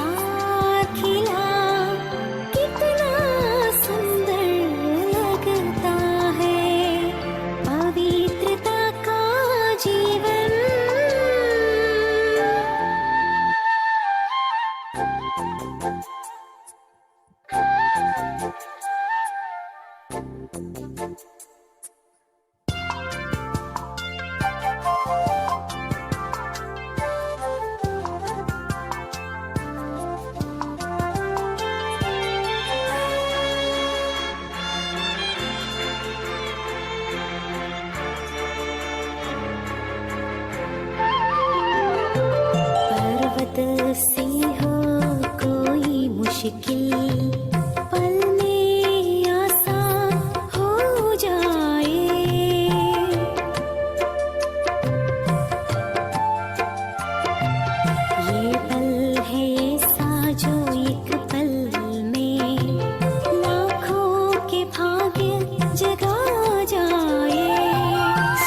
संसार खिला, कितना सुंदर लगता है पवित्रता का जीवन। पर्वत से हो कोई मुश्किल, पल में आसान हो जाए। ये पल है ऐसा जो एक पल में लाखों के भाग्य जगा जाए।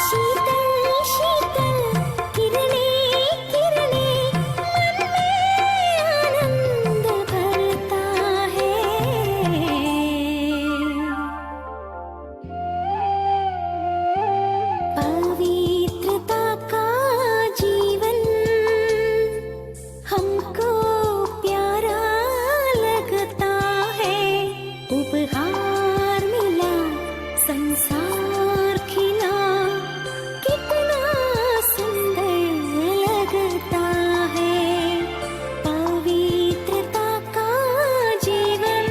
शीतल शीतल किरणें किरणें मन में आनंद भरता है। पवित्रता का जीवन हमको प्यारा लगता है। उपहार मिला संसार खिला, कितना सुंदर लगता है पवित्रता का जीवन।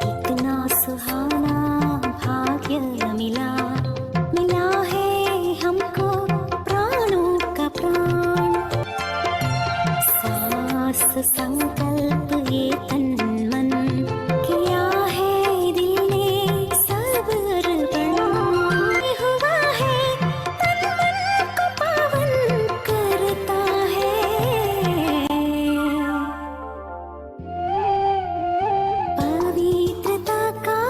इतना सुहाना भाग्य मिला, मिला है हमको प्राणों का प्राण। सांस संकल्प ये तन मन किया है दिल ने सब अर्पण। हुआ है तन मन को पावन करता है। पवित्रता का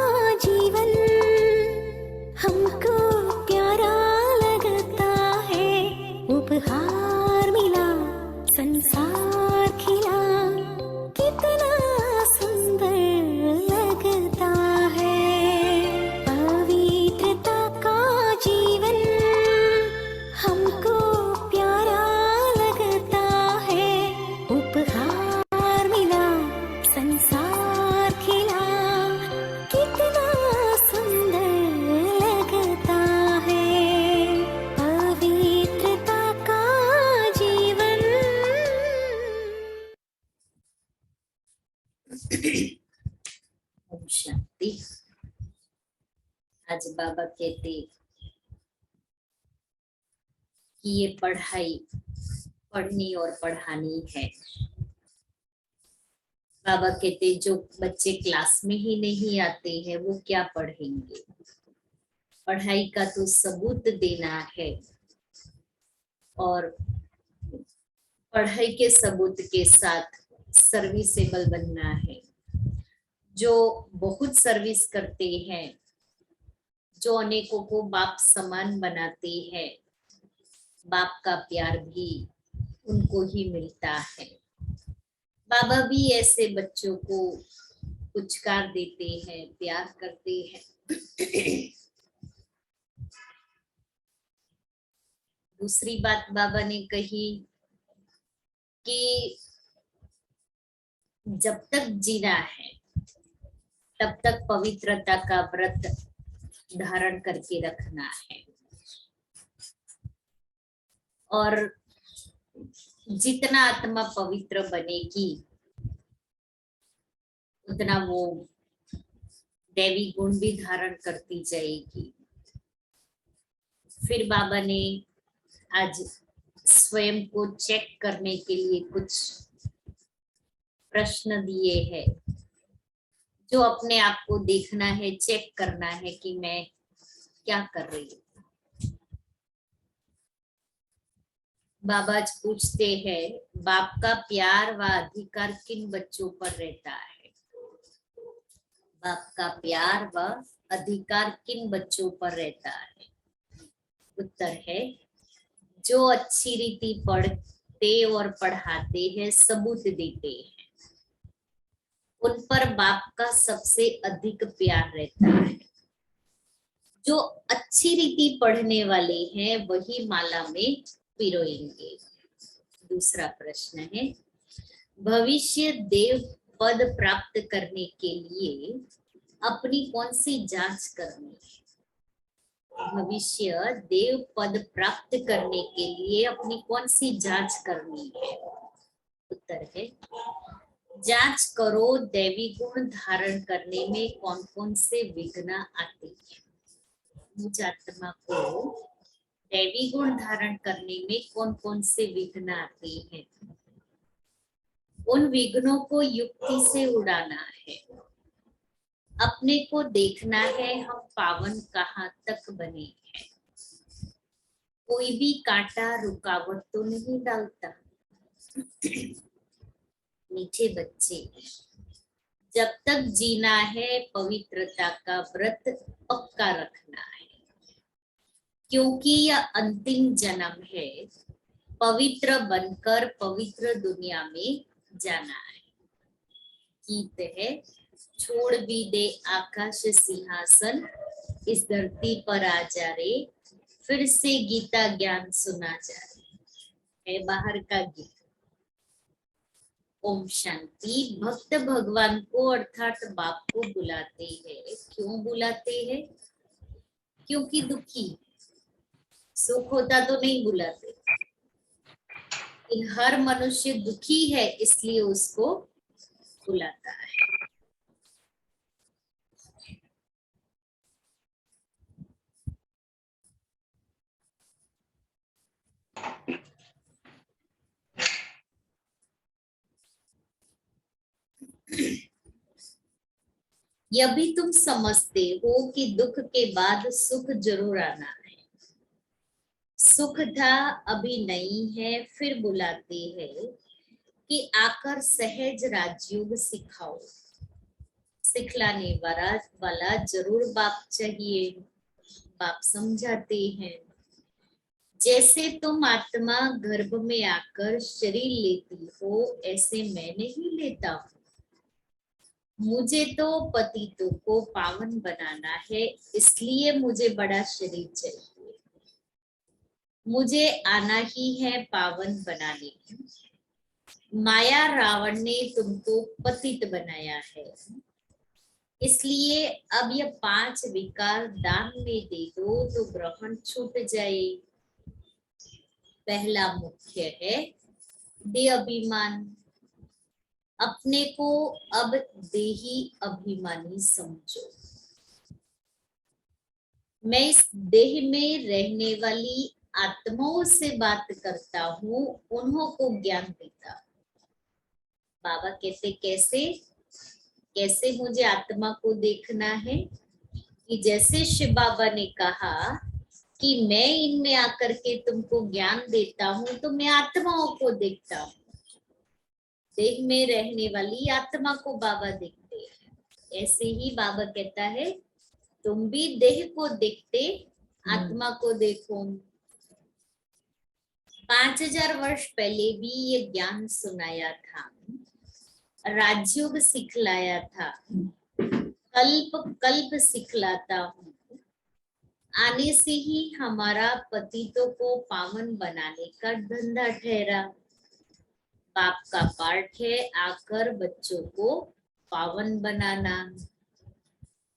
जीवन हमको प्यारा लगता है। उपहार मिला संसार खिला, कितना सुंदर लगता है पवित्रता का जीवन हमको प्यारा लगता है। उपहार मिला संसार खिला, कितना सुंदर लगता है पवित्रता का जीवन। ओम शांति। आज बाबा कहते कि ये पढ़ाई पढ़नी और पढ़ानी है। बाबा कहते जो बच्चे क्लास में ही नहीं आते हैं वो क्या पढ़ेंगे। पढ़ाई का तो सबूत देना है और पढ़ाई के सबूत के साथ सर्विसेबल बनना है। जो बहुत सर्विस करते हैं, जो अनेकों को बाप समान बनाते हैं, बाप का प्यार भी उनको ही मिलता है। बाबा भी ऐसे बच्चों को पुचकार देते हैं, प्यार करते हैं। दूसरी बात बाबा ने कही कि जब तक जीना है तब तक पवित्रता का व्रत धारण करके रखना है और जितना आत्मा पवित्र बनेगी उतना वो दैवी गुण भी धारण करती जाएगी। फिर बाबा ने आज स्वयं को चेक करने के लिए कुछ प्रश्न दिए हैं, जो अपने आप को देखना है, चेक करना है कि मैं क्या कर रही हूँ। बाबा आज पूछते हैं, बाप का प्यार व अधिकार किन बच्चों पर रहता है? बाप का प्यार व अधिकार किन बच्चों पर रहता है? उत्तर है, जो अच्छी रीति पढ़ते और पढ़ाते हैं, सबूत देते हैं, उन पर बाप का सबसे अधिक प्यार रहता है। जो अच्छी रीति पढ़ने वाले हैं वही माला में पिरोएंगे। दूसरा प्रश्न है, भविष्य देव पद प्राप्त करने के लिए अपनी कौन सी जांच करनी है? भविष्य देव पद प्राप्त करने के लिए अपनी कौन सी जांच करनी है? उत्तर है, जांच करो दैवी गुण धारण करने में कौन कौन से विघ्न आते हैं। मुझ आत्मा को दैवी गुण धारण करने में कौन कौन से विघ्न आते हैं, उन विघ्नों को युक्ति से उड़ाना है। अपने को देखना है हम पावन कहाँ तक बने हैं। कोई भी कांटा रुकावट तो नहीं डालता। मीठे बच्चे, जब तक जीना है पवित्रता का व्रत पक्का रखना है, क्योंकि यह अंतिम जन्म है। पवित्र बनकर पवित्र दुनिया में जाना है। गीत है, छोड़ भी दे आकाश सिंहासन, इस धरती पर आ जा रे, फिर से गीता ज्ञान सुना जा रे। है बाहर का गीत। ओम शांति। भक्त भगवान को अर्थात बाप को बुलाते हैं। क्यों बुलाते हैं? क्योंकि दुखी, सुख होता तो नहीं बुलाते। हर मनुष्य दुखी है, इसलिए उसको बुलाता है। यह भी तुम समझते हो कि दुख के बाद सुख जरूर आना है। सुख था अभी नहीं है, फिर बुलाते हैं कि आकर सहज राजयोग सिखाओ। सिखलाने वाला जरूर बाप चाहिए। बाप समझाते हैं, जैसे तुम आत्मा गर्भ में आकर शरीर लेती हो, ऐसे मैं नहीं लेता हूँ। मुझे तो पतितों को पावन बनाना है, इसलिए मुझे बड़ा शरीर चाहिए। मुझे आना ही है पावन बनाने। माया रावण ने तुमको पतित बनाया है, इसलिए अब ये 5 विकार दान में दे दो तो ग्रहण छूट जाए। पहला मुख्य है देह अभिमान। अपने को अब देही अभिमानी समझो। मैं इस देह में रहने वाली आत्माओं से बात करता हूँ, उन्हों को ज्ञान देता। बाबा कहते कैसे कैसे मुझे आत्मा को देखना है कि जैसे शिव बाबा ने कहा कि मैं इनमें आकर के तुमको ज्ञान देता हूँ, तो मैं आत्माओं को देखता हूँ। देह में रहने वाली आत्मा को बाबा देखते हैं। ऐसे ही बाबा कहता है तुम भी देह को देखते आत्मा को देखो। 5000 वर्ष पहले भी ये ज्ञान सुनाया था, राजयोग सिखलाया था, कल्प कल्प सिखलाता हूँ। आने से ही हमारा पतितों को पावन बनाने का धंधा ठहरा। बाप का पाठ है आकर बच्चों को पावन बनाना।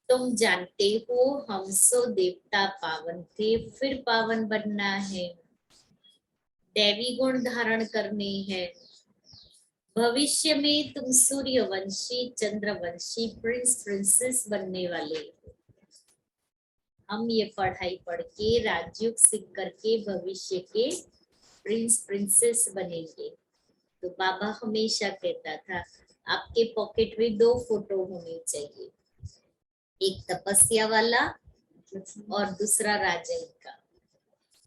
तुम जानते हो हम सो देवता पावन थे, फिर पावन बनना है। दैवी गुण धारण करने हैं। भविष्य में तुम सूर्यवंशी, चंद्रवंशी, प्रिंस प्रिंसेस बनने वाले हो। हम ये पढ़ाई पढ़ के राजयोग सीख करके भविष्य के प्रिंस प्रिंसेस बनेंगे। तो बाबा हमेशा कहता था आपके पॉकेट में 2 फोटो होने चाहिए, एक तपस्या वाला और दूसरा राजा का।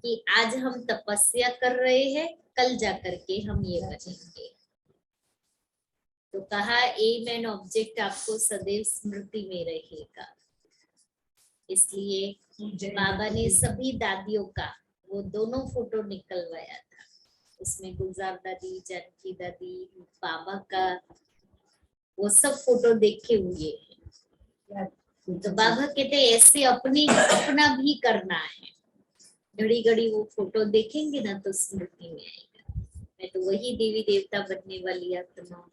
कि आज हम तपस्या कर रहे हैं कल जा करके हम ये बनेंगे। तो कहा एम एंड ऑब्जेक्ट आपको सदैव स्मृति में रहेगा। इसलिए बाबा ने सभी दादियों का वो दोनों फोटो निकलवाया था। उसमें गुलजार दादी, जानकी दादी, बाबा का वो सब फोटो देखे हुए हैं। तो बाबा कहते ऐसे अपना भी करना है। घड़ी घड़ी वो फोटो देखेंगे ना तो स्मृति में आएगा, मैं तो वही देवी देवता बनने वाली आत्मा हूँ।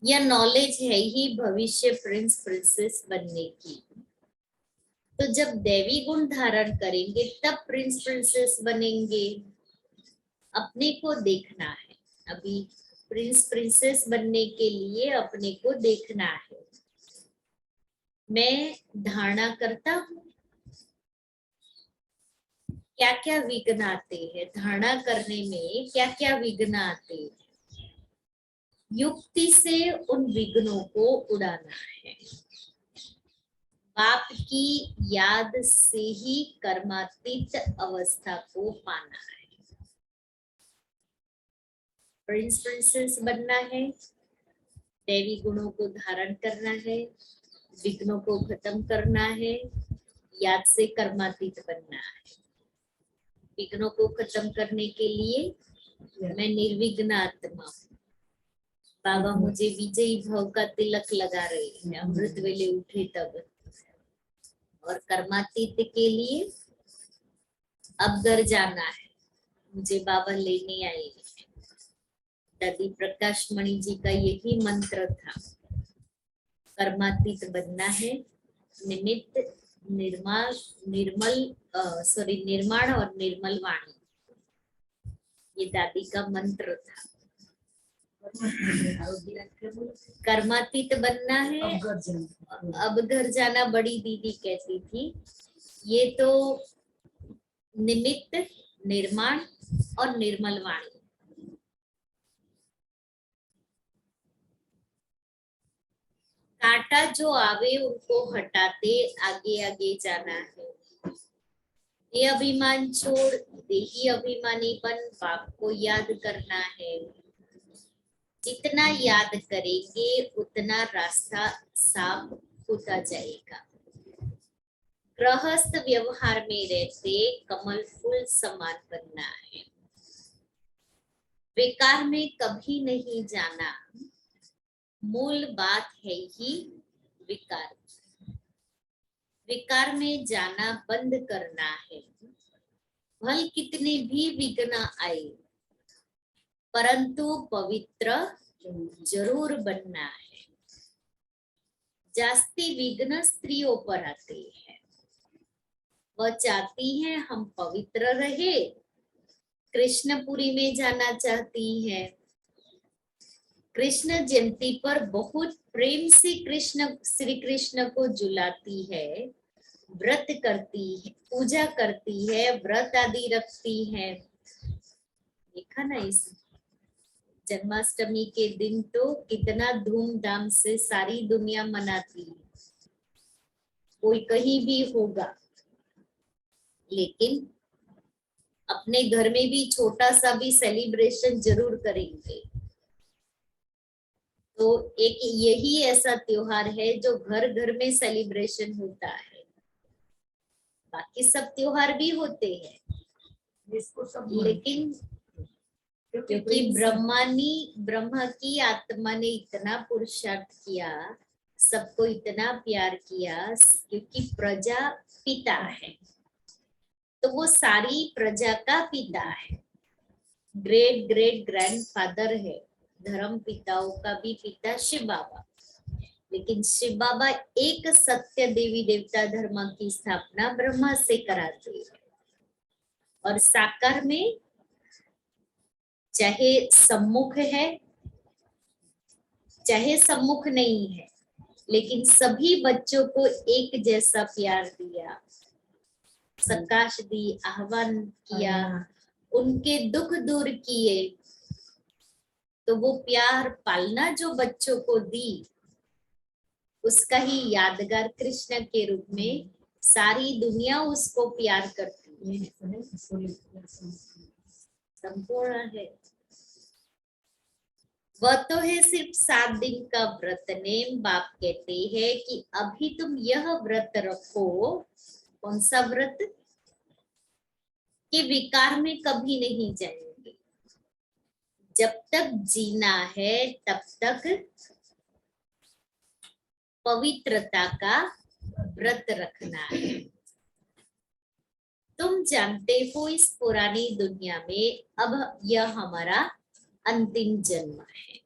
यह नॉलेज है ही भविष्य प्रिंस प्रिंसेस बनने की। तो जब दैवी गुण धारण करेंगे तब प्रिंस प्रिंसेस बनेंगे। अपने को देखना है। अभी प्रिंस प्रिंसेस बनने के लिए अपने को देखना है। मैं धारणा करता हूँ, क्या क्या विघ्न आते हैं, धारणा करने में क्या क्या विघ्न आते हैं, युक्ति से उन विघ्नों को उड़ाना है। बाप की याद से ही कर्मातीत अवस्था को पाना है। प्रिंस प्रिंसेस बनना है, दैवी गुणों को धारण करना है, विघ्नों को खत्म करना है, याद से कर्मातीत बनना है। विघ्नों को खत्म करने के लिए मैं निर्विघ्न आत्मा हूँ। बाबा मुझे विजयी भव का तिलक लगा रहे हैं अमृत वेले उठे तब। और कर्मातीत के लिए अब घर जाना है, मुझे बाबा लेने आए हैं। दादी प्रकाश मणि जी का यही मंत्र था, कर्मातीत बनना है, निमित्त निर्माण निर्माण और निर्मल वाणी, ये दादी का मंत्र था। कर्मातीत बनना है, अब घर जाना बड़ी दीदी कहती थी। ये तो निमित्त, निर्माण और निर्मल वाणी। कांटा जो आवे उनको हटाते आगे आगे जाना है। ये अभिमान छोड़ देही अभिमानीपन बाप को याद करना है। जितना याद करेंगे उतना रास्ता साफ होता जाएगा। गृहस्थ व्यवहार में रहते कमल फूल समान बनना है। विकार में कभी नहीं जाना, मूल बात है ही विकार। विकार में जाना बंद करना है। भल कितने भी विघ्न आए परंतु पवित्र जरूर बनना है। जास्ती विघ्न स्त्रियों पर आते हैं। वह चाहती हैं हम पवित्र रहे, कृष्णपुरी में जाना चाहती है। कृष्ण जयंती पर बहुत प्रेम से श्री कृष्ण को झुलाती है, व्रत करती है, पूजा करती है, व्रत आदि रखती है। देखा ना, इस जन्माष्टमी के दिन तो कितना धूमधाम से सारी दुनिया मनाती है। कोई कहीं भी होगा, लेकिन अपने घर में भी छोटा सा भी सेलिब्रेशन जरूर करेंगे। तो एक यही ऐसा त्योहार है जो घर घर में सेलिब्रेशन होता है। बाकी सब त्योहार भी होते हैं, लेकिन क्योंकि ब्रह्मा की आत्मा ने इतना पुरुषार्थ किया, सबको इतना प्यार किया, क्योंकि प्रजा पिता है, तो वो सारी प्रजा का पिता है, ग्रेट ग्रेट ग्रैंडफादर है। धर्म पिताओं का भी पिता शिव बाबा। लेकिन शिव बाबा एक सत्य देवी देवता धर्म की स्थापना ब्रह्मा से कराते हैं। और साकार में चाहे सम्मुख है चाहे सम्मुख नहीं है, लेकिन सभी बच्चों को एक जैसा प्यार दिया, सकाश दी, आह्वान किया, उनके दुख दूर किए। तो वो प्यार पालना जो बच्चों को दी, उसका ही यादगार कृष्ण के रूप में सारी दुनिया उसको प्यार करती है, संपूर्ण है। वह तो है सिर्फ 7 दिन का व्रत। नेम बाप कहते हैं कि अभी तुम यह व्रत रखो। कौन सा व्रत? कि विकार में कभी नहीं जाएंगे। जब तक जीना है तब तक पवित्रता का व्रत रखना है। तुम जानते हो इस पुरानी दुनिया में अब यह हमारा अंतिम जन्म है।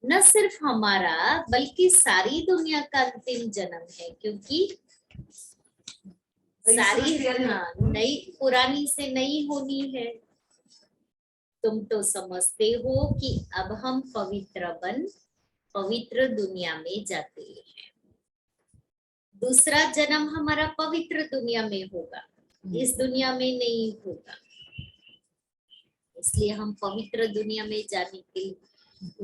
न सिर्फ हमारा बल्कि सारी दुनिया का अंतिम जन्म है, क्योंकि सारी नई पुरानी से नई होनी है। तुम तो समझते हो कि अब हम पवित्र दुनिया में जाते हैं। दूसरा जन्म हमारा पवित्र दुनिया में होगा, इस दुनिया में नहीं होगा। इसलिए हम पवित्र दुनिया में जाने के लिए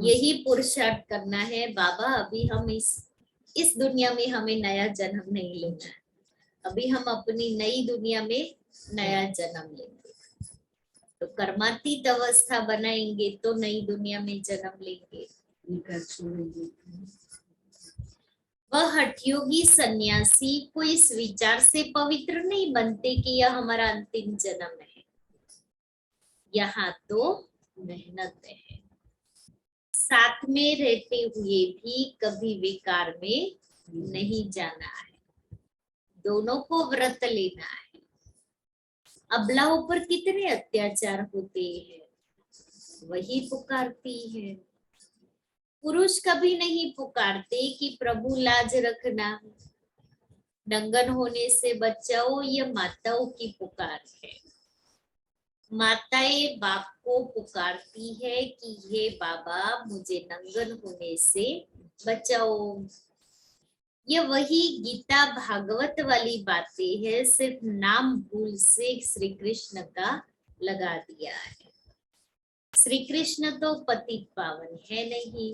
यही पुरुषार्थ करना है। बाबा अभी हम इस दुनिया में हमें नया जन्म नहीं लेना है, अभी हम अपनी नई दुनिया में नया जन्म लेंगे। तो कर्मातीत अवस्था बनाएंगे तो नई दुनिया में जन्म लेंगे। वह हठयोगी सन्यासी को इस विचार से पवित्र नहीं बनते कि यह हमारा अंतिम जन्म है। यहाँ तो मेहनत है। साथ में रहते हुए भी कभी विकार में नहीं जाना है। दोनों को व्रत लेना है। अबलाओं पर कितने अत्याचार होते हैं, वही पुकारती है। पुरुष कभी नहीं पुकारते कि प्रभु लाज रखना, नंगन होने से बचाओ। यह माताओं की पुकार है। माताएं बाप को पुकारती है कि हे बाबा मुझे नंगन होने से बचाओ। ये वही गीता भागवत वाली बातें है, सिर्फ नाम भूल से श्री कृष्ण का लगा दिया है। श्री कृष्ण तो पतित पावन है नहीं,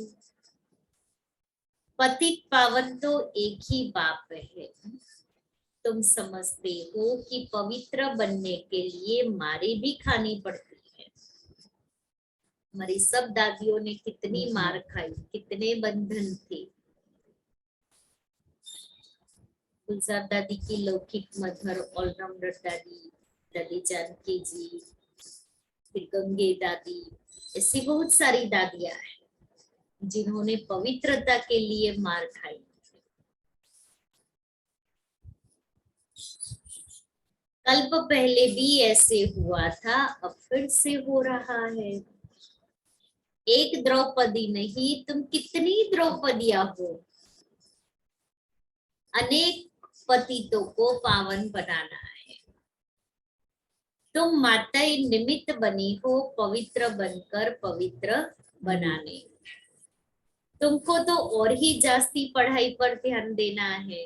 पतित पावन तो एक ही बाप है। तुम समझते हो कि पवित्र बनने के लिए मारे भी खानी पड़ती है। हमारी सब दादियों ने कितनी मार खाई, कितने बंधन थे। गुलजार दादी की लौकिक मधर, ऑलराउंडर दादी, दादी जानकी जी, फिर गंगे दादी, ऐसी बहुत सारी दादियां हैं जिन्होंने पवित्रता के लिए मार खाई। कल्प पहले भी ऐसे हुआ था, अब फिर से हो रहा है। एक द्रौपदी नहीं, तुम कितनी द्रौपदियां हो। अनेक पतितों को पावन बनाना है। तुम माताएं निमित्त बनी हो पवित्र बनकर पवित्र बनाने। तुमको तो और ही जास्ती पढ़ाई पर ध्यान देना है।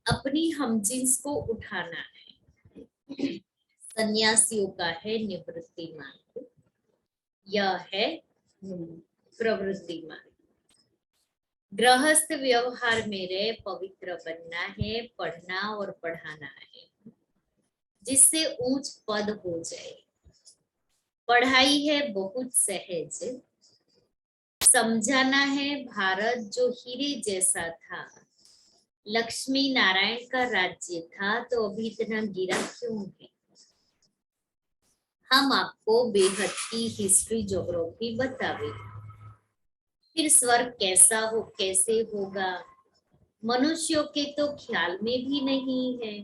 अपनी हमजिन्स को उठाना है। सन्यासियों का है निवृत्ति मार्ग, यह है प्रवृत्ति मार्ग। गृहस्थ व्यवहार में रह पवित्र बनना है, पढ़ना और पढ़ाना है, जिससे ऊंच पद हो जाए। पढ़ाई है बहुत सहज, समझाना है भारत जो हीरे जैसा था। लक्ष्मी नारायण का राज्य था तो अभी इतना गिरा क्यों है। हम आपको बेहद की हिस्ट्री ज्योग्राफी बतावे। फिर स्वर्ग कैसा हो, कैसे होगा, मनुष्यों के तो ख्याल में भी नहीं है।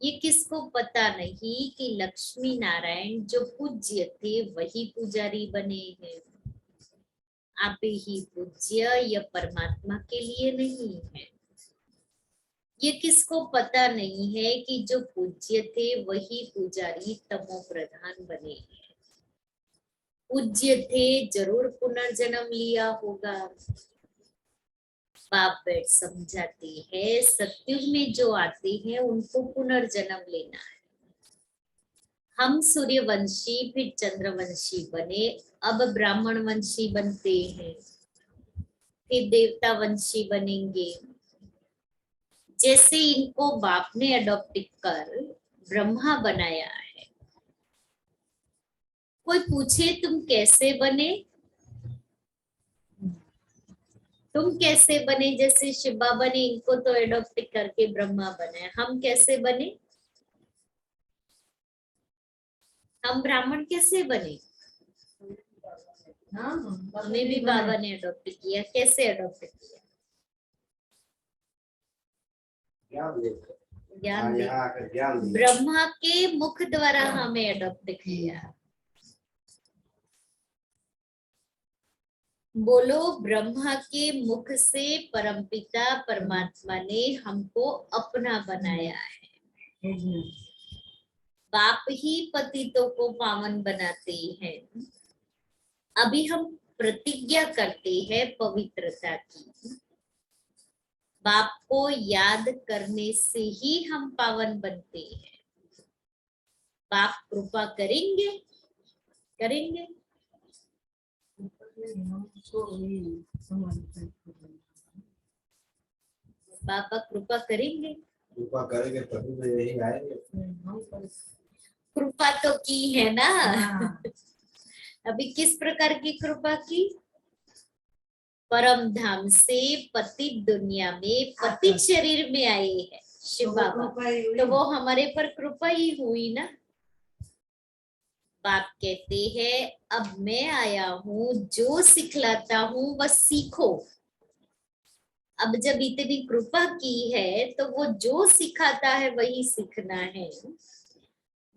ये किसको पता नहीं कि लक्ष्मी नारायण जो पूज्य थे वही पुजारी बने हैं। आप ही पूज्य, यह परमात्मा के लिए नहीं है। ये किसको पता नहीं है कि जो पूज्य थे वही पुजारी तमो प्रधान बने हैं। पूज्य थे, जरूर पुनर्जन्म लिया होगा। बाप बैठ समझाते हैं, सत्युग में जो आते हैं उनको पुनर्जन्म लेना है। हम सूर्यवंशी फिर चंद्रवंशी बने, अब ब्राह्मण वंशी बनते हैं, फिर देवता वंशी बनेंगे। जैसे इनको बाप ने अडॉप्ट कर ब्रह्मा बनाया है। कोई पूछे तुम कैसे बने, तुम कैसे बने? जैसे शिव बाबा ने इनको तो एडॉप्ट करके ब्रह्मा बनाया, हम कैसे बने? हम ब्राह्मण कैसे बने? हमें भी बाबा ने अडॉप्ट किया। कैसे अडॉप्ट किया? ज्ञान दे। ब्रह्मा के मुख द्वारा हमें अडॉप्ट किया। बोलो, ब्रह्मा के मुख से परमपिता परमात्मा ने हमको अपना बनाया है। बाप ही पतितों को पावन बनाते हैं। अभी हम प्रतिज्ञा करते हैं पवित्रता की। बाप को याद करने से ही हम पावन बनते हैं। बाप कृपा करेंगे, करेंगे। बाबा कृपा करेंगे, कृपा करेंगे तभी तो यही आएंगे। कृपा तो की है ना। अभी किस प्रकार की कृपा की? परम धाम से पतित दुनिया में पतित शरीर में आए हैं शिव बाबा, तो वो हमारे पर कृपा ही हुई ना। बाप कहते हैं अब मैं आया हूँ, जो सिखलाता हूँ बस सीखो। अब जब इतनी कृपा की है तो वो जो सिखाता है वही सीखना है।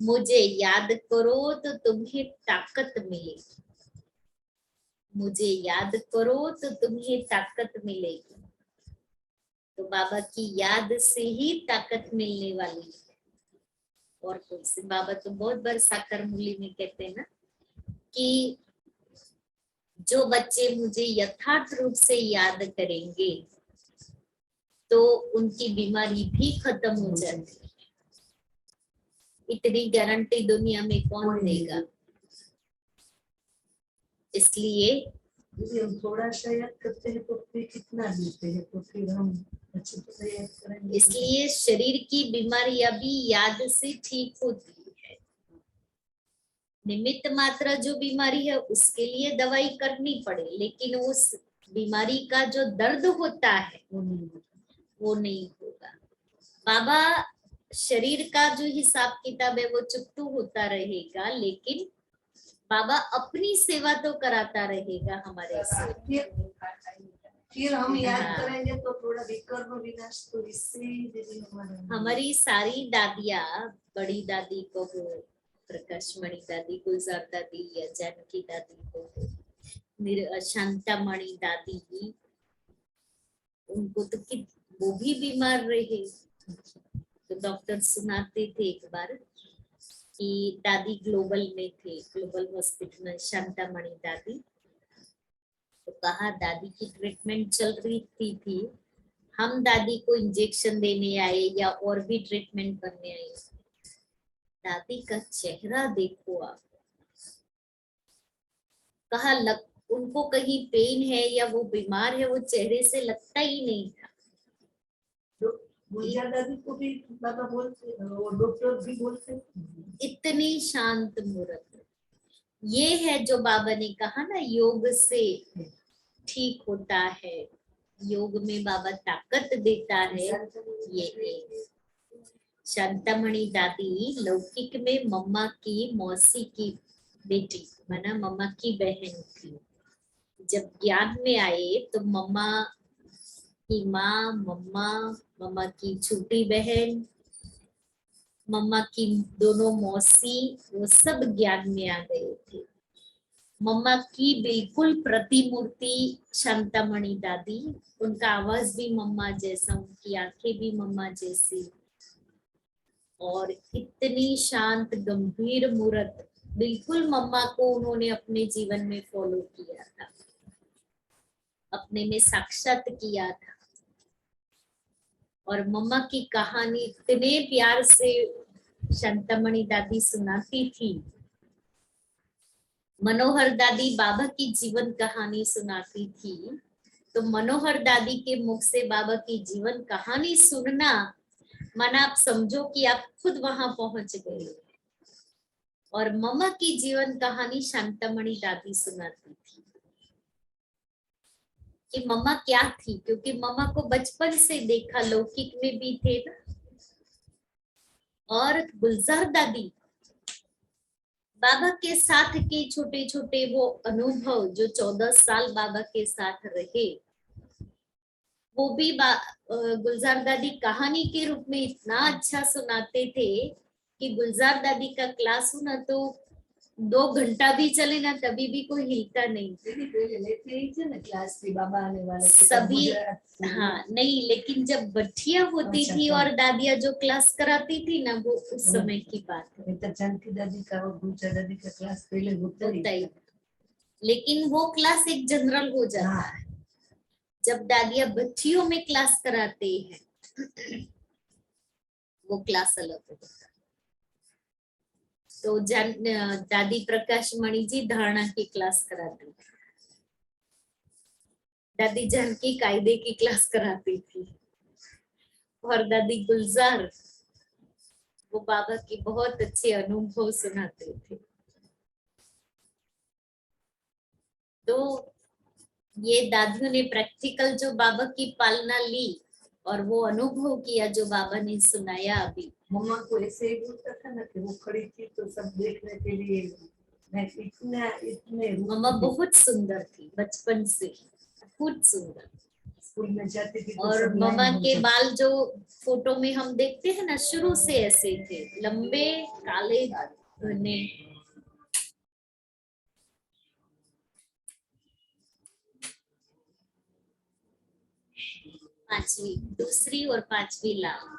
मुझे याद करो तो तुम्हें ताकत मिलेगी। मुझे याद करो तो तुम्हें ताकत मिलेगी। तो बाबा की याद से ही ताकत मिलने वाली है। और कौन से? बाबा तो बहुत बार साकार मूली में कहते हैं ना कि जो बच्चे मुझे यथार्थ रूप से याद करेंगे तो उनकी बीमारी भी खत्म हो जाती है। इतनी गारंटी दुनिया में कौन देगा? इसलिए हम थोड़ा सा याद करते हैं तो फिर कितना देते हैं, तो फिर हम अच्छे से याद करेंगे। इसलिए शरीर की बीमारियां भी याद से ठीक होती है। निमित्त मात्र जो बीमारी है उसके लिए दवाई करनी पड़े, लेकिन उस बीमारी का जो दर्द होता है वो नहीं होगा। बाबा शरीर का जो हिसाब किताब है वो चुकतू होता रहेगा, लेकिन बाबा अपनी सेवा तो कराता रहेगा हमारे से। फिर हम याद करेंगे तो थोड़ा विकर्म विनाश तो इससे हमारी सारी दादियाँ, बड़ी दादी को हो, प्रकाशमणि दादी, गुलजार दादी या जानकी दादी को हो, शांतामणि दादी, उनको तो कि वो भी बीमार रहे तो डॉक्टर सुनाते थे एक बार कि दादी ग्लोबल में थे, ग्लोबल हॉस्पिटल में शांतामणि दादी। तो कहा दादी की ट्रीटमेंट चल रही थी, हम दादी को इंजेक्शन देने आए या और भी ट्रीटमेंट करने आए। दादी का चेहरा देखो आप। कहा उनको कहीं पेन है या वो बीमार है, वो चेहरे से लगता ही नहीं था। गुलजार दादी को भी बाबा बोलते, वो डॉक्टर भी बोलते, इतनी शांत मूर्त। ये है जो बाबा ने कहा ना, योग से ठीक होता है। योग में बाबा ताकत देता है। ये शांतामणि दादी लौकिक में मम्मा की मौसी की बेटी, माना मम्मा की बहन थी। जब ज्ञान में आए तो मम्मा की माँ, मम्मा की छोटी बहन, मम्मा की दोनों मौसी, वो सब ज्ञान में आ गए थे। मम्मा की बिल्कुल प्रतिमूर्ति शांतामणि दादी, उनका आवाज भी मम्मा जैसा, उनकी आंखें भी मम्मा जैसी, और इतनी शांत गंभीर मूर्त। बिल्कुल मम्मा को उन्होंने अपने जीवन में फॉलो किया था, अपने में साक्षात किया था। और मम्मा की कहानी इतने प्यार से शांतामणि दादी सुनाती थी। मनोहर दादी बाबा की जीवन कहानी सुनाती थी तो मनोहर दादी के मुख से बाबा की जीवन कहानी सुनना माना आप समझो कि आप खुद वहां पहुंच गए। और मम्मा की जीवन कहानी शांतामणि दादी सुनाती थी कि मम्मा क्या थी, क्योंकि मम्मा को बचपन से देखा, लौकिक में भी थे ना। और गुलजार दादी बाबा के साथ के छोटे छोटे वो अनुभव जो 14 साल बाबा के साथ रहे, वो भी गुलजार दादी कहानी के रूप में इतना अच्छा सुनाते थे कि गुलजार दादी का क्लास हो ना तो 2 घंटा भी चले ना तभी भी कोई हिलता नहीं। पहले लेते ही थे ना क्लास की, बाबा आने वाले थे, सभी गुजरात से। हाँ नहीं, लेकिन जब बठिया होती अच्छा, थी हाँ। और दादिया जो क्लास कराती थी ना, वो उस समय की बात है। नहीं तो जानकी दादी का और गुलजार दादी का क्लास पहले होता होता ही ही, लेकिन वो क्लास एक जनरल हो जाता हाँ। है। जब दादिया बच्चियों में क्लास कराते हैं वो क्लास अलग होता है। तो दादी प्रकाश मणि जी धारणा की क्लास कराती थी, दादी जानकी कायदे की क्लास कराती थी, और दादी गुलजार वो बाबा की बहुत अच्छे अनुभव सुनाते थे। तो ये दादियों ने प्रैक्टिकल जो बाबा की पालना ली और वो अनुभव किया जो बाबा ने सुनाया अभी। मम्मा को ऐसे ही बोलता था ना कि वो खड़ी थी तो सब देखने के लिए, मैं इतने मम्मा बहुत सुंदर थी बचपन से, बहुत सुंदर। स्कूल में जाती थी तो और सब मम्मा लाइन हो के जाती। बाल जो फोटो में हम देखते हैं ना, शुरू से ऐसे थे, लंबे काले घने। पांचवी, दूसरी और पांचवी लाभ।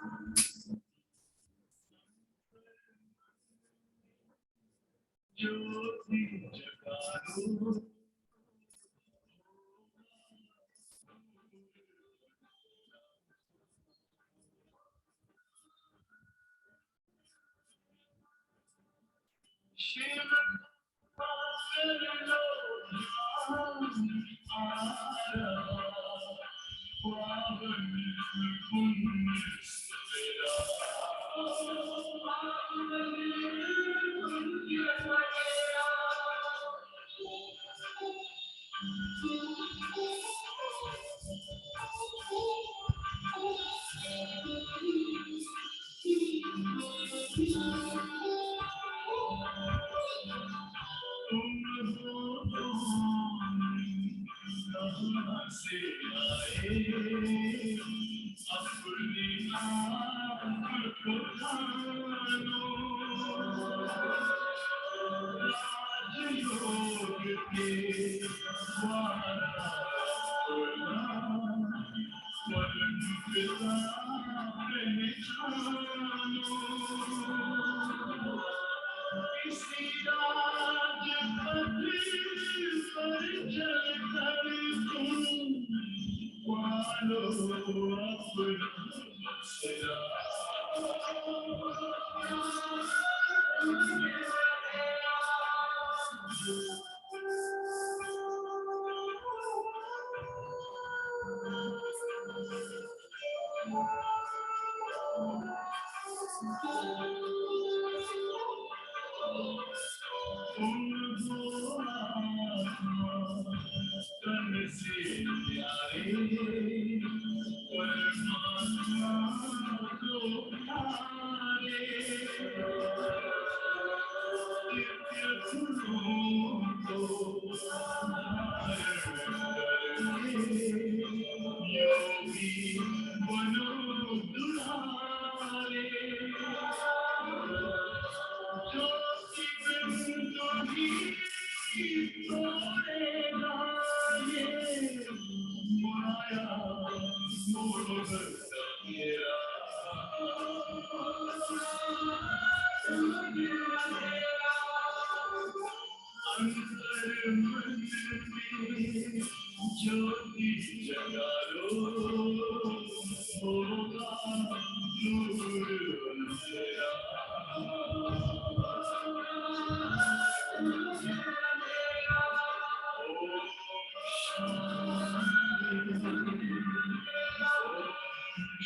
ओम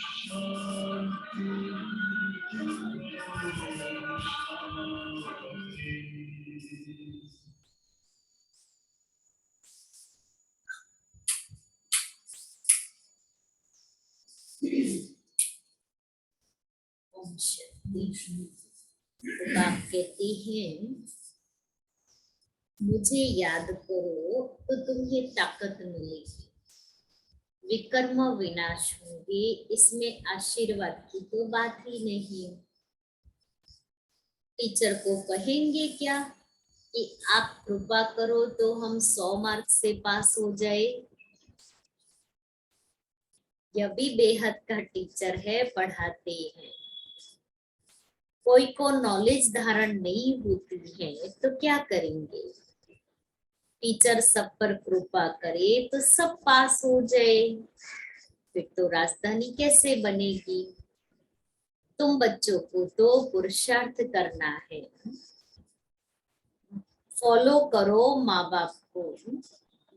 शांति। तो आप कहते हैं मुझे याद करो तो तुम्हें ताकत मिलेगी, विकर्म विनाश होंगे, इसमें आशीर्वाद की तो बात ही नहीं। टीचर को कहेंगे क्या कि आप कृपा करो तो हम 100 मार्क से पास हो जाए। यह भी बेहद का टीचर है, पढ़ाते हैं। कोई को नॉलेज धारण नहीं होती है तो क्या करेंगे? टीचर सब पर कृपा करे तो सब पास हो जाए, फिर तो राजधानी कैसे बनेगी? तुम बच्चों को तो पुरुषार्थ करना है, फॉलो करो माँ बाप को,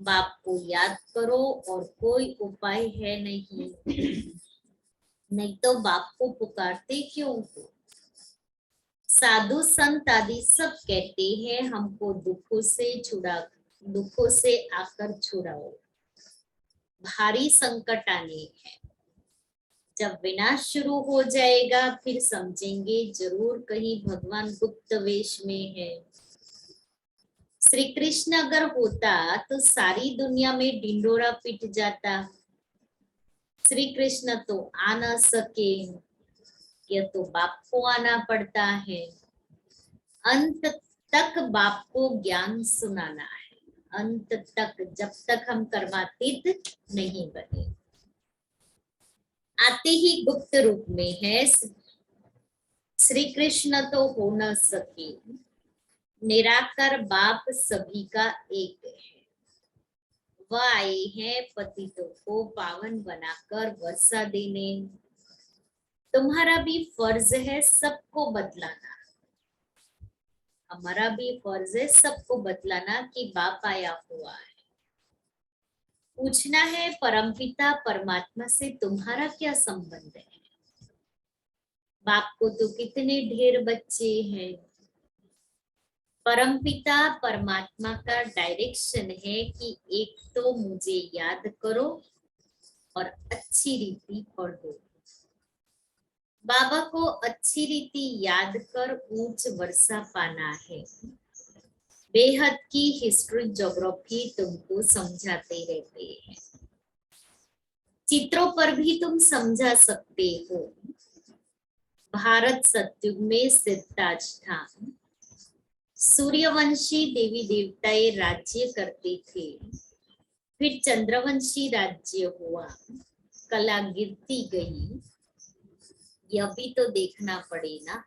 बाप को याद करो, और कोई उपाय है नहीं। नहीं तो बाप को पुकारते क्यों हो? साधु संत आदि सब कहते हैं हमको दुखों से आकर छुड़ाओ, भारी संकट आने हैं। जब विनाश शुरू हो जाएगा फिर समझेंगे जरूर कहीं भगवान गुप्त वेश में है। श्री कृष्ण अगर होता तो सारी दुनिया में ढिंडोरा पिट जाता। श्री कृष्ण तो आ न सके, यह तो बाप को आना पड़ता है। अंत तक बाप को ज्ञान सुनाना है, अंत तक, जब तक हम कर्मातीत नहीं बने। आते ही गुप्त रूप में है। श्री कृष्ण तो हो न सके, निराकार बाप सभी का एक है। वह आए हैं पतितों को पावन बनाकर वर्षा देने। तुम्हारा भी फर्ज है सबको बतलाना, हमारा भी फर्ज है सबको बतलाना कि बाप आया हुआ है। पूछना है परमपिता परमात्मा से तुम्हारा क्या संबंध है? बाप को तो कितने ढेर बच्चे हैं। परमपिता परमात्मा का डायरेक्शन है कि एक तो मुझे याद करो और अच्छी रीति पढ़ो। बाबा को अच्छी रीति याद कर ऊंच वर्षा पाना है। बेहद की हिस्ट्री ज्योग्राफी तुमको समझाते रहते हैं, चित्रों पर भी तुम समझा सकते हो। भारत सतयुग में सिद्धाज था, सूर्यवंशी देवी देवताएं राज्य करते थे, फिर चंद्रवंशी राज्य हुआ, कला गिरती गई। यह भी तो देखना पड़ेगा।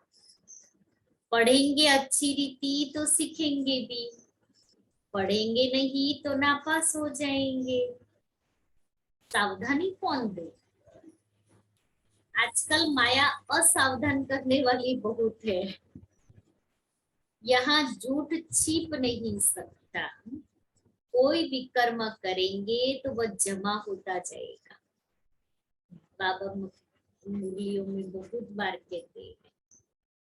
पढ़ेंगे अच्छी रीति तो सीखेंगे भी, पढ़ेंगे नहीं तो नापास हो जाएंगे। सावधानी कौन दे? आजकल माया असावधान करने वाली बहुत है। यहाँ झूठ छिप नहीं सकता। कोई भी कर्म करेंगे तो वह जमा होता जाएगा। बाबा मुरलियों में बहुत बार कहते हैं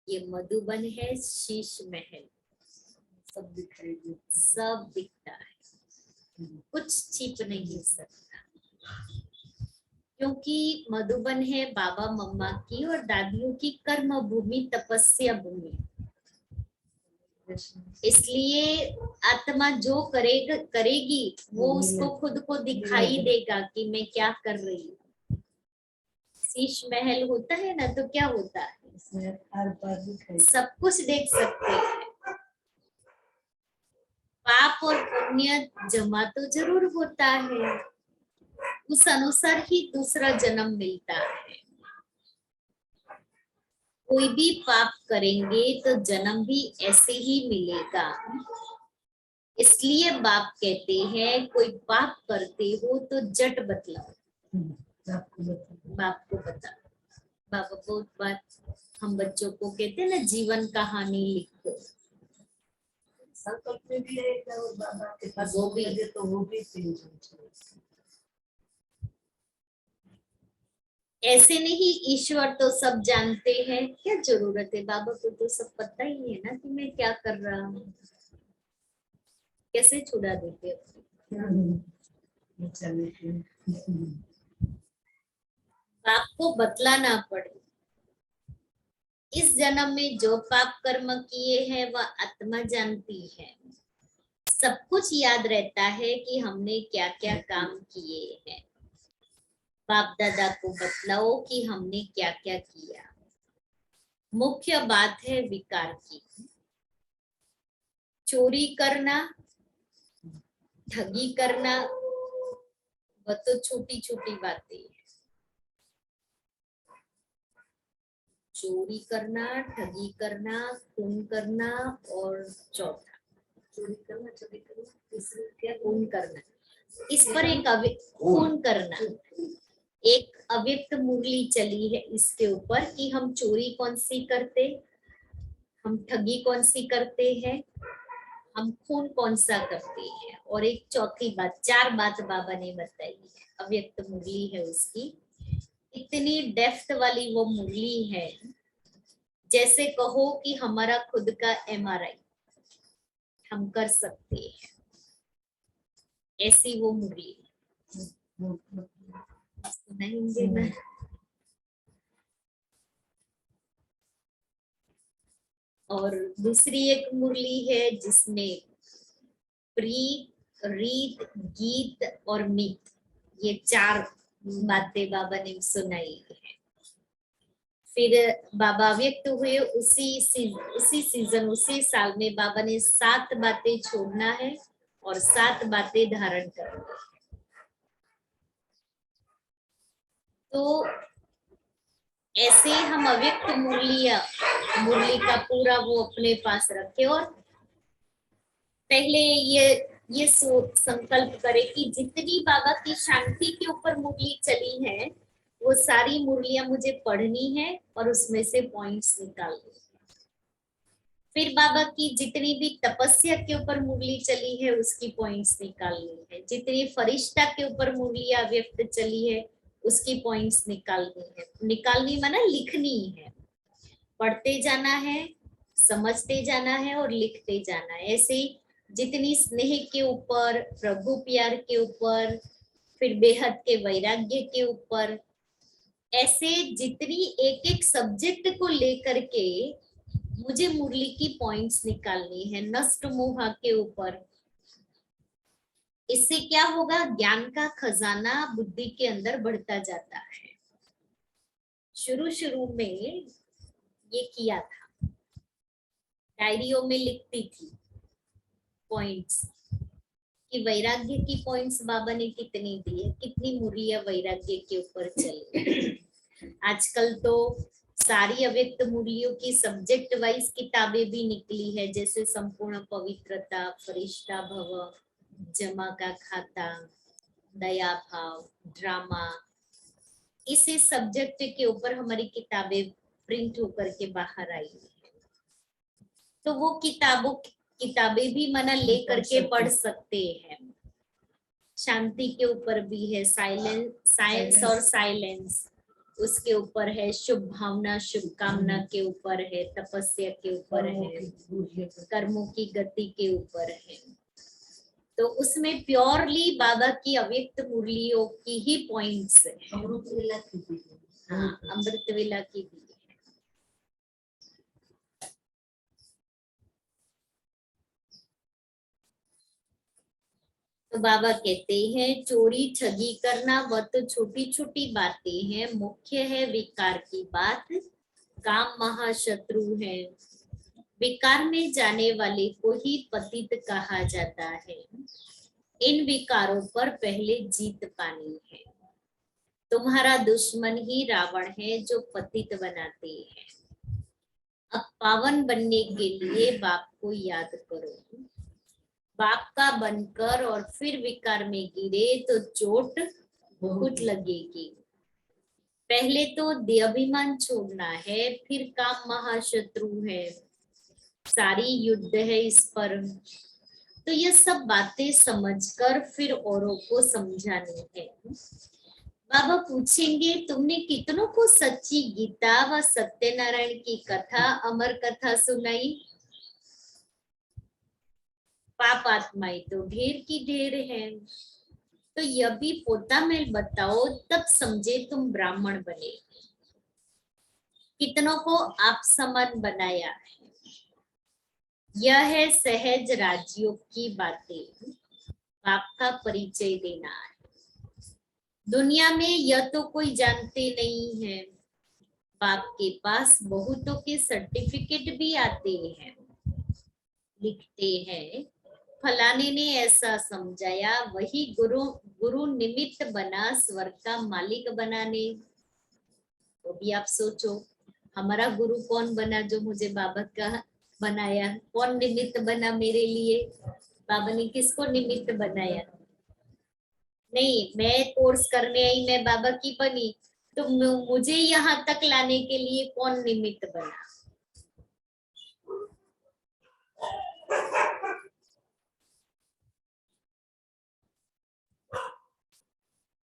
ये मधुबन है, शीश महल, सब दिखाई देता सब दिखता है, कुछ छिप नहीं सकता। क्योंकि मधुबन है बाबा मम्मा की और दादियों की कर्म भूमि, तपस्या भूमि। है। इसलिए आत्मा जो करेगी वो उसको खुद को दिखाई देगा कि मैं क्या कर रही हूँ। शीश महल होता है ना, तो क्या होता है, इसमें हर बार दिखाई सब कुछ देख सकते हैं। पाप और पुण्य जमा तो जरूर होता है, उस अनुसार ही दूसरा जन्म मिलता है। कोई भी पाप करेंगे तो जन्म भी ऐसे ही मिलेगा। इसलिए बाप कहते हैं कोई पाप करते हो तो जट बतलाओ, आपको बताओ। बाप को बता। बाबा बहुत बार हम बच्चों को कहते हैं ना, जीवन कहानी लिखो। संकल्प में भी रहेगा और बाबा के पास वो भी तो वो भी चेंज हो जाएगा। ऐसे नहीं ईश्वर तो सब जानते हैं, क्या जरूरत है, बाबा को तो सब पता ही है ना कि मैं क्या कर रहा हूँ। कैसे छुड़ा देते हो? बाप को बतलाना पड़े। इस जन्म में जो पाप कर्म किए हैं वह आत्मा जानती है। सब कुछ याद रहता है कि हमने क्या क्या काम किए हैं। बाप दादा को बतलाओ कि हमने क्या क्या किया। मुख्य बात है विकार की। चोरी करना, ठगी करना, वह तो छोटी छोटी बातें हैं। चोरी करना, ठगी करना, खून करना और चौथा चोरी करना, तीसरी क्या? खून करना। इस पर एक खून करना, एक अव्यक्त मुरली चली है इसके ऊपर कि हम चोरी कौन सी करते, हम ठगी कौन सी करते हैं, हम खून कौन सा करते हैं। और एक चौथी बात, 4 बात बाबा ने बताई है, अव्यक्त मुरली है उसकी। इतनी डेप्थ वाली वो मुरली है, जैसे कहो कि हमारा खुद का MRI हम कर सकते हैं, ऐसी वो मुरली सुनाएंगे ना। और दूसरी एक मुरली है जिसमें प्रीत, रीत, गीत और मीत, ये 4 बातें बाबा ने सुनाई है। फिर बाबा व्यक्त हुए उसी सीजन, उसी साल में बाबा ने 7 बातें छोड़ना है और 7 बातें धारण करनी है। तो ऐसे हम अव्यक्त मुरली का पूरा वो अपने पास रखे और पहले ये संकल्प करे कि जितनी बाबा की शांति के ऊपर मुरली चली है वो सारी मुरलियां मुझे पढ़नी है और उसमें से पॉइंट्स निकालने। फिर बाबा की जितनी भी तपस्या के ऊपर मुरली चली है उसकी पॉइंट्स निकालनी है। जितनी फरिश्ता के ऊपर मुरलियां व्यक्त चली है उसकी पॉइंट्स निकालनी माना लिखनी है। पढ़ते जाना है, समझते जाना है और लिखते जाना है। ऐसे ही जितनी स्नेह के ऊपर, प्रभु प्यार के ऊपर, फिर बेहद के वैराग्य के ऊपर, ऐसे जितनी एक एक सब्जेक्ट को लेकर के मुझे मुरली की पॉइंट्स निकालनी है। नष्ट मोह के ऊपर, इससे क्या होगा, ज्ञान का खजाना बुद्धि के अंदर बढ़ता जाता है। शुरू में ये किया था, डायरियों में लिखती थी पॉइंट्स कि वैराग्य की पॉइंट्स बाबा ने कितनी दी है, कितनी मुरलियां वैराग्य के ऊपर चली। आजकल तो सारी अव्यक्त मुरलियों की सब्जेक्ट वाइज किताबें भी निकली है, जैसे संपूर्ण पवित्रता, फरिश्ता भव, जमा का खाता, दया भाव, ड्रामा, इसी सब्जेक्ट के ऊपर हमारी किताबें प्रिंट होकर के बाहर आई है। तो वो किताबें भी मना ले करके पढ़ सकते हैं। शांति के ऊपर भी है, साइंस और साइलेंस उसके ऊपर है, शुभ भावना शुभ कामना के ऊपर है, तपस्या के ऊपर है, कर्मों की गति के ऊपर है। तो उसमें प्योरली बाबा की अव्यक्त मुरलियों की ही पॉइंट्स है। हाँ, अमृत वेला की भी है। तो बाबा कहते हैं चोरी ठगी करना वह तो छोटी छोटी बातें हैं, मुख्य है विकार की बात। काम महाशत्रु है। विकार में जाने वाले को ही पतित कहा जाता है। इन विकारों पर पहले जीत पानी है। तुम्हारा दुश्मन ही रावण है जो पतित बनाते हैं। अब पावन बनने के लिए बाप को याद करो। बाप का बनकर और फिर विकार में गिरे तो चोट बहुत लगेगी। पहले तो देहाभिमान छोड़ना है, फिर काम महाशत्रु है, सारी युद्ध है इस पर। तो ये सब बातें समझकर फिर औरों को समझानी है। बाबा पूछेंगे तुमने कितनों को सच्ची गीता व सत्यनारायण की कथा, अमर कथा सुनाई? पाप आत्माएं तो ढेर की ढेर है। तो यह भी पोता में बताओ, तब समझे तुम ब्राह्मण बने। कितनों को आप समान बनाया है। यह है सहज राजयोग की बातें, बाप का परिचय देना है। दुनिया में यह तो कोई जानते नहीं है। बाप के पास बहुतों के सर्टिफिकेट भी आते हैं, लिखते हैं फलाने ने ऐसा समझाया, वही गुरु गुरु निमित्त बना स्वर्ग का मालिक बनाने। तो भी आप सोचो, हमारा गुरु कौन बना जो मुझे बाबा का बनाया? कौन निमित्त बना मेरे लिए? बाबा ने किसको निमित्त बनाया? नहीं, मैं कोर्स करने आई, मैं बाबा की बनी, तो मुझे यहाँ तक लाने के लिए कौन निमित्त बना?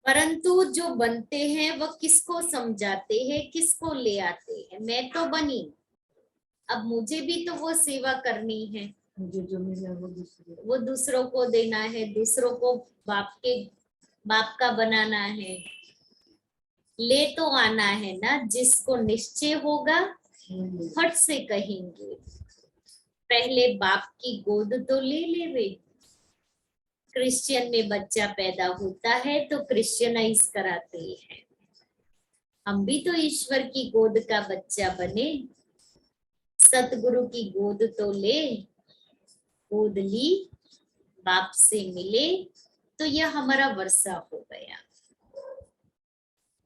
परंतु जो बनते हैं वह किसको समझाते हैं, किसको ले आते हैं? मैं तो बनी, अब मुझे भी तो वो सेवा करनी है। मुझे जो मिला वो दूसरों को देना है, दूसरों को बाप का बनाना है। ले तो आना है ना, जिसको निश्चय होगा फट से कहेंगे पहले बाप की गोद तो ले ले वे। क्रिश्चियन में बच्चा पैदा होता है तो क्रिश्चियनाइज कराते हैं। हम भी तो ईश्वर की गोद का बच्चा बने, सतगुरु की गोद तो ले, गोद ली, बाप से मिले, तो यह हमारा वर्षा हो गया।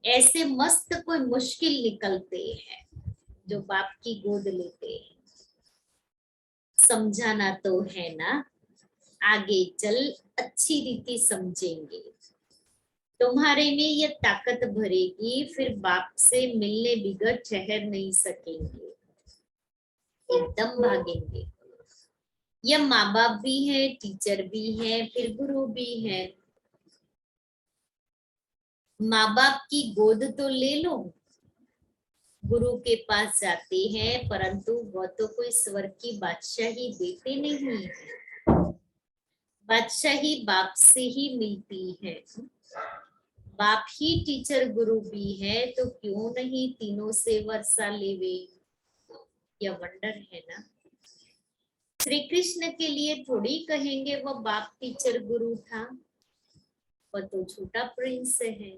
ऐसे मस्त कोई मुश्किल निकलते हैं जो बाप की गोद लेते हैं। समझाना तो है ना, आगे चल अच्छी रीति समझेंगे। तुम्हारे में ये ताकत भरेगी, फिर बाप से मिलने बिगड़ ठहर नहीं सकेंगे, एकदम भागेंगे। ये माँ बाप भी है, टीचर भी है, फिर गुरु भी है। माँ बाप की गोद तो ले लो, गुरु के पास जाते हैं, परंतु वह तो कोई स्वर्ग की बादशाही देते नहीं है। बादशाही बाप से ही मिलती है। बाप ही टीचर गुरु भी है, तो क्यों नहीं तीनों से वर्षा लेवे? यह वंडर है ना। श्री कृष्ण के लिए थोड़ी कहेंगे वह बाप टीचर गुरु था, वह तो छोटा प्रिंस है।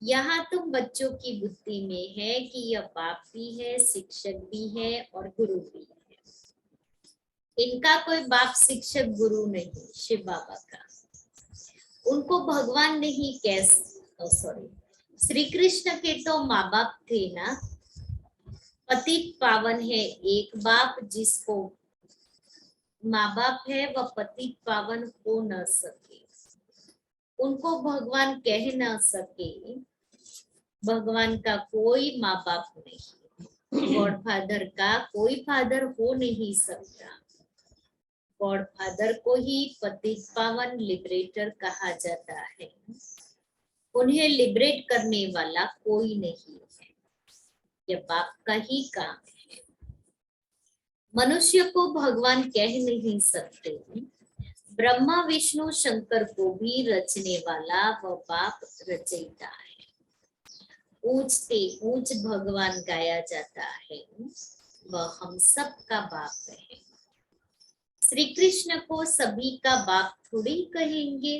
यहाँ तुम बच्चों की बुद्धि में है कि यह बाप भी है, शिक्षक भी है और गुरु भी है। इनका कोई बाप शिक्षक गुरु नहीं, शिव बाबा का। उनको भगवान नहीं कह, सॉरी, श्री कृष्ण के तो माँ बाप थे ना। पतित पावन है एक बाप, जिसको माँ बाप है वह पतित पावन हो न सके। उनको भगवान कह न सके। भगवान का कोई माँ बाप नहीं, गॉड फादर का कोई फादर हो नहीं सकता। गॉड फादर को ही पतित पावन लिबरेटर कहा जाता है। उन्हें लिबरेट करने वाला कोई नहीं है, यह बाप का ही काम है। मनुष्य को भगवान कह नहीं सकते। ब्रह्मा विष्णु शंकर को भी रचने वाला वह बाप रचयिता है। ऊंच से ऊंच भगवान गाया जाता है, वह हम सब का बाप है। श्री कृष्ण को सभी का बाप थोड़ी कहेंगे।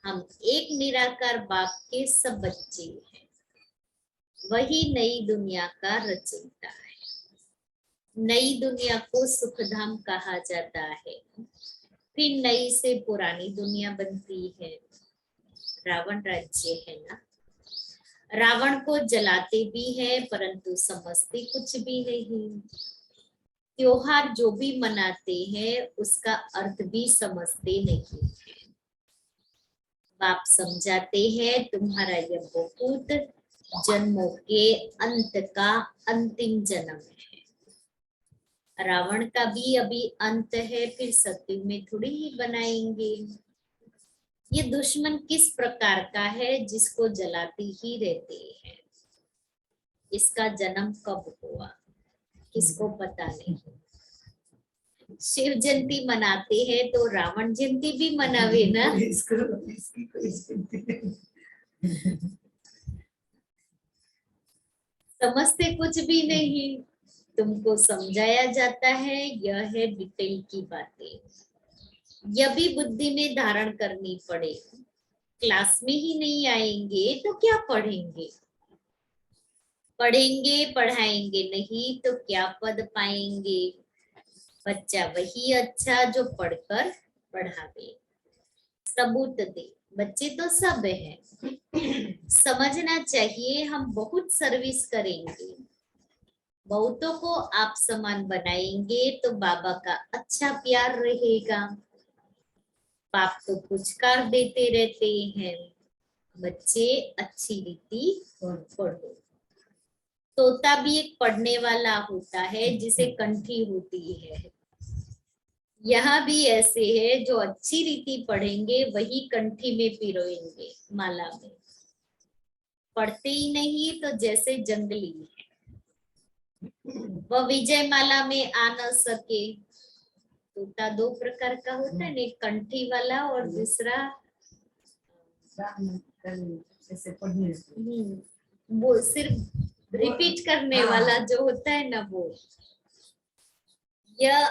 हम एक निराकार बाप के सब बच्चे हैं। वही नई दुनिया का रचयिता है। नई दुनिया को सुखधाम कहा जाता है, फिर नई से पुरानी दुनिया बनती है। रावण राज्य है ना। रावण को जलाते भी है, परंतु समझते कुछ भी नहीं। त्योहार जो भी मनाते हैं उसका अर्थ भी समझते नहीं है। बाप समझाते हैं तुम्हारा यह बहुत जन्मों के अंत का अंतिम जन्म है। रावण का भी अभी अंत है, फिर सत्युग में थोड़ी ही बनाएंगे। ये दुश्मन किस प्रकार का है जिसको जलाते ही रहते हैं? इसका जन्म कब हुआ किसको पता नहीं। शिव जयंती मनाते हैं तो रावण जयंती भी मनावे ना। इसकी कोई चिंता नहीं। समझते कुछ भी नहीं, तुमको समझाया जाता है, यह है डिटेल की बातें। यह भी बुद्धि में धारण करनी पड़े। क्लास में ही नहीं आएंगे तो क्या पढ़ेंगे? पढ़ेंगे पढ़ाएंगे नहीं तो क्या पद पाएंगे? बच्चा वही अच्छा जो पढ़कर पढ़ावे। सबूत दे। बच्चे तो सब हैं। समझना चाहिए हम बहुत सर्विस करेंगे, बहुतों को आप समान बनाएंगे तो बाबा का अच्छा प्यार रहेगा। बाप तो पुचकार देते रहते हैं, बच्चे अच्छी रीति पढ़ो। तोता भी एक पढ़ने वाला होता है जिसे कंठी होती है। यहाँ भी ऐसे है जो अच्छी रीति पढ़ेंगे वही कंठी में पिरोएंगे, माला में। पढ़ते ही नहीं तो जैसे जंगली है, वह विजय माला में आ न सके। तोता दो प्रकार का होता है, एक कंठी वाला और दूसरा जैसे पढ़ने वो सिर्फ रिपीट करने वाला जो होता है ना, वो। यह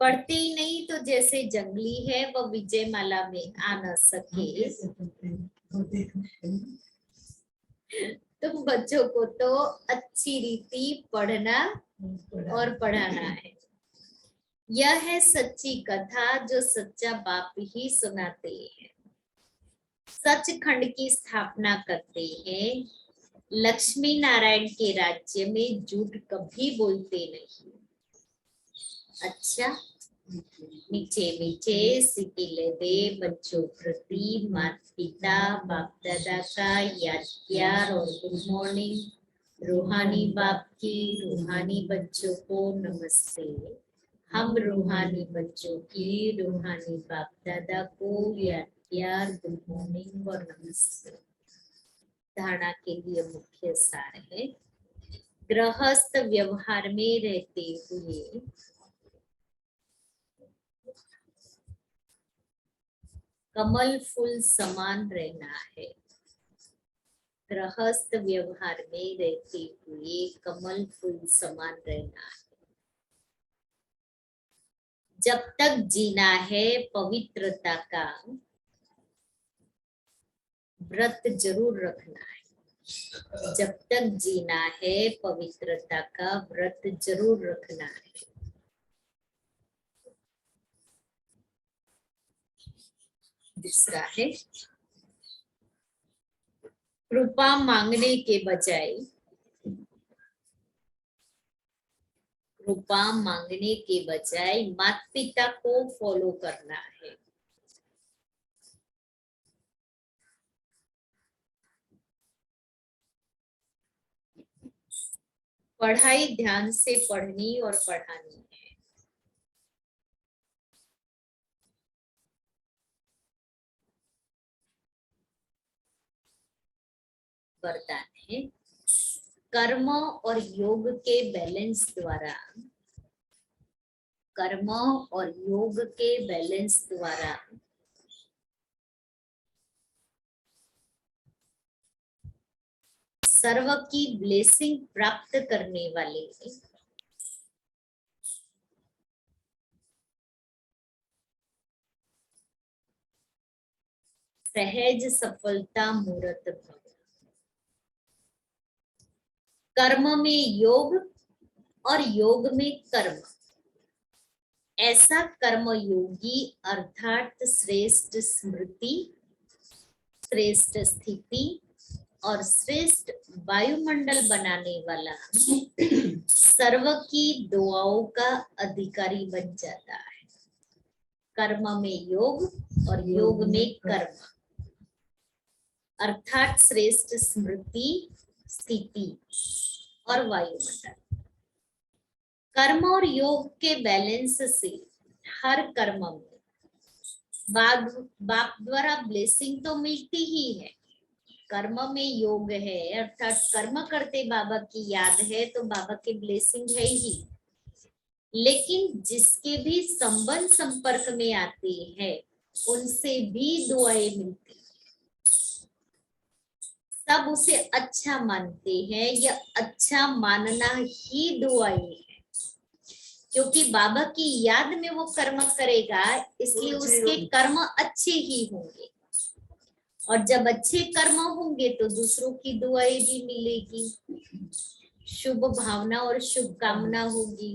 पढ़ते ही नहीं तो जैसे जंगली है, वह विजय माला में आ न सके। तुम बच्चों को तो अच्छी रीति पढ़ना और पढ़ाना है। यह है सच्ची कथा जो सच्चा बाप ही सुनाते हैं। सचखंड की स्थापना करते हैं। लक्ष्मी नारायण के राज्य में झूठ कभी बोलते नहीं। अच्छा, मीठे मीठे सिकिले दे बच्चों प्रति माता पिता बाप दादा का याद प्यार और गुड मॉर्निंग। रूहानी बाप की रूहानी बच्चों को नमस्ते। हम रूहानी बच्चों की रूहानी बाप दादा को याद प्यार गुड मॉर्निंग और नमस्ते। धारणा के लिए मुख्य सार है, गृहस्थ व्यवहार में रहते हुए कमल फूल समान रहना है। गृहस्थ व्यवहार में रहते हुए कमल फूल समान रहना है। जब तक जीना है पवित्रता का व्रत जरूर रखना है। जब तक जीना है पवित्रता का व्रत जरूर रखना है। दूसरा है, कृपा मांगने के बजाय माता पिता को फॉलो करना है। पढ़ाई ध्यान से पढ़नी और पढ़ानी है। वरदान है, कर्म और योग के बैलेंस द्वारा सर्व की ब्लेसिंग प्राप्त करने वाले सहज सफलता मूर्त भव। कर्म में योग और योग में कर्म, ऐसा कर्म योगी अर्थात श्रेष्ठ स्मृति, श्रेष्ठ स्थिति और श्रेष्ठ वायुमंडल बनाने वाला सर्व की दुआओं का अधिकारी बन जाता है। कर्म में योग और योग में कर्म, अर्थात श्रेष्ठ स्मृति, स्थिति और वायुमंडल। कर्म और योग के बैलेंस से हर कर्म में बाप द्वारा ब्लेसिंग तो मिलती ही है, कर्म में योग है, अर्थात कर्म करते बाबा की याद है तो बाबा की ब्लेसिंग है ही। लेकिन जिसके भी संबंध संपर्क में आते हैं उनसे भी दुआएं मिलती, सब उसे अच्छा मानते हैं, या अच्छा मानना ही दुआएं है, क्योंकि बाबा की याद में वो कर्म करेगा, इसलिए उसके कर्म अच्छे ही होंगे। और जब अच्छे कर्म होंगे तो दूसरों की दुआएं भी मिलेगी, शुभ भावना और शुभकामना होगी।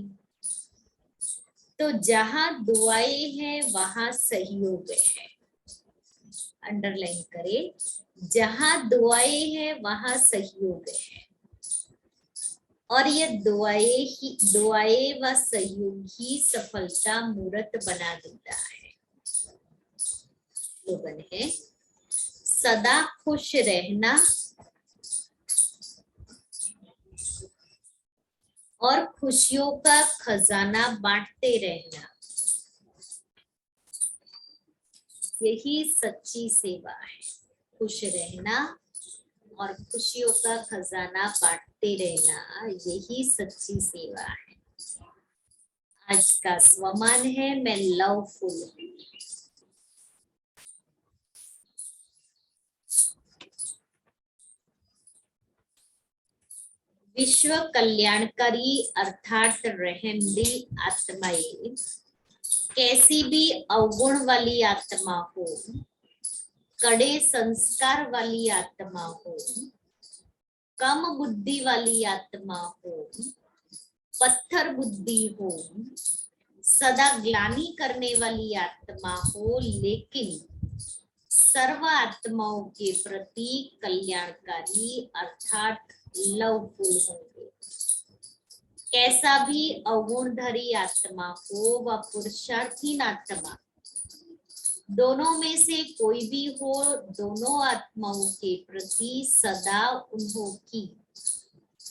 तो जहां दुआएं हैं वहां सहयोग है, अंडरलाइन करें, जहां दुआएं हैं वहां सहयोग है। और ये दुआएं व सहयोग ही सफलता मूर्त बना देता है। स्लोगन है, सदा खुश रहना और खुशियों का खजाना बांटते रहना, यही सच्ची सेवा है। खुश रहना और खुशियों का खजाना बांटते रहना, यही सच्ची सेवा है। आज का स्वमान है, मैं लवफुल हूँ। विश्व कल्याणकारी अर्थात रहमदिल आत्माएं, कैसी भी अवगुण वाली आत्मा हो, कड़े संस्कार वाली आत्मा हो, कम बुद्धि वाली आत्मा हो, पत्थर बुद्धि हो, सदा ग्लानि करने वाली आत्मा हो, लेकिन सर्व आत्माओं के प्रति कल्याणकारी अर्थात लवफुल होंगे। कैसा भी अवगुणधारी आत्मा हो व पुरुषार्थीन आत्मा, दोनों में से कोई भी हो, दोनों आत्माओं के प्रति सदा उन्हों की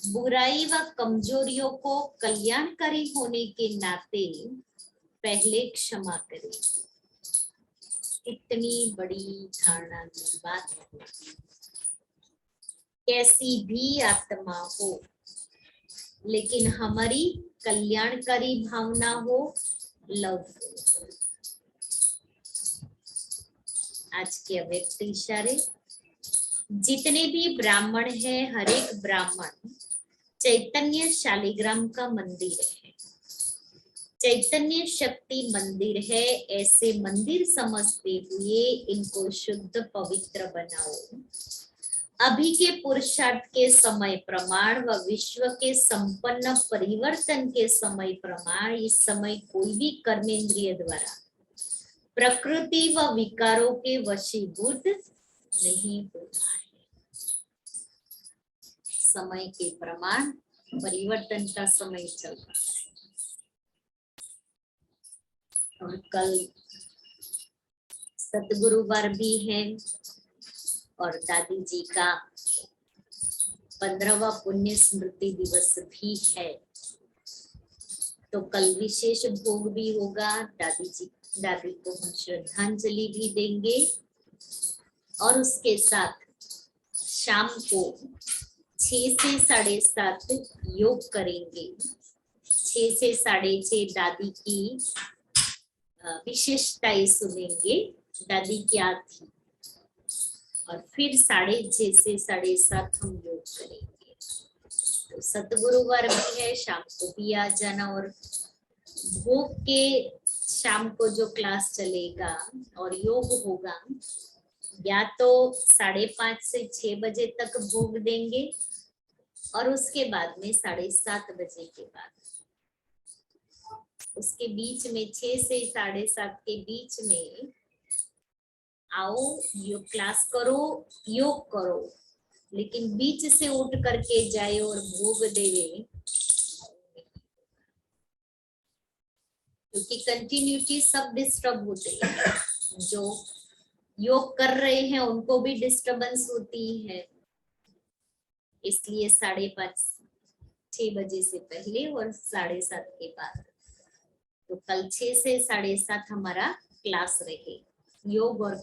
बुराई व कमजोरियों को कल्याणकारी होने के नाते पहले क्षमा करें। इतनी बड़ी धारणा की बात है। कैसी भी आत्मा हो, लेकिन हमारी कल्याणकारी भावना हो, लव। आज के अव्यक्त इशारे, जितने भी ब्राह्मण हैं, हर एक ब्राह्मण चैतन्य शालिग्राम का मंदिर है, चैतन्य शक्ति मंदिर है। ऐसे मंदिर समझते हुए इनको शुद्ध पवित्र बनाओ। अभी के पुरुषार्थ के समय प्रमाण व विश्व के संपन्न परिवर्तन के समय प्रमाण, इस समय कोई भी कर्मेंद्रिय द्वारा प्रकृति व विकारों के वशीभूत नहीं होता है। समय के प्रमाण परिवर्तन का समय चल रहा है। और कल सतगुरुवार भी है और दादी जी का 15वां पुण्य स्मृति दिवस भी है, तो कल विशेष भोग भी होगा। दादी को हम श्रद्धांजलि भी देंगे और उसके साथ शाम को 6 से 7:30 योग करेंगे। 6 से 6:30 दादी की विशेषताएं सुनेंगे, दादी क्या थी, और फिर 6:30 से 7:30 हम योग करेंगे। तो सतगुरुवार भी है, शाम को भी आ जाना। और भोग के शाम को जो क्लास चलेगा और योग होगा, या तो 5:30 से 6 बजे तक भोग देंगे और उसके बाद में 7:30 बजे के बाद, उसके बीच में 6 से 7:30 के बीच में आओ, योग क्लास करो, योग करो, लेकिन बीच से उठ करके जाए और भोग देवे, क्योंकि कंटिन्यूटी सब डिस्टर्ब होते हैं। जो योग कर रहे हैं उनको भी डिस्टरबेंस होती है, इसलिए 5:30 6 बजे से पहले और 7:30 के बाद। तो कल 6 से 7:30 हमारा क्लास रहेगा। योग और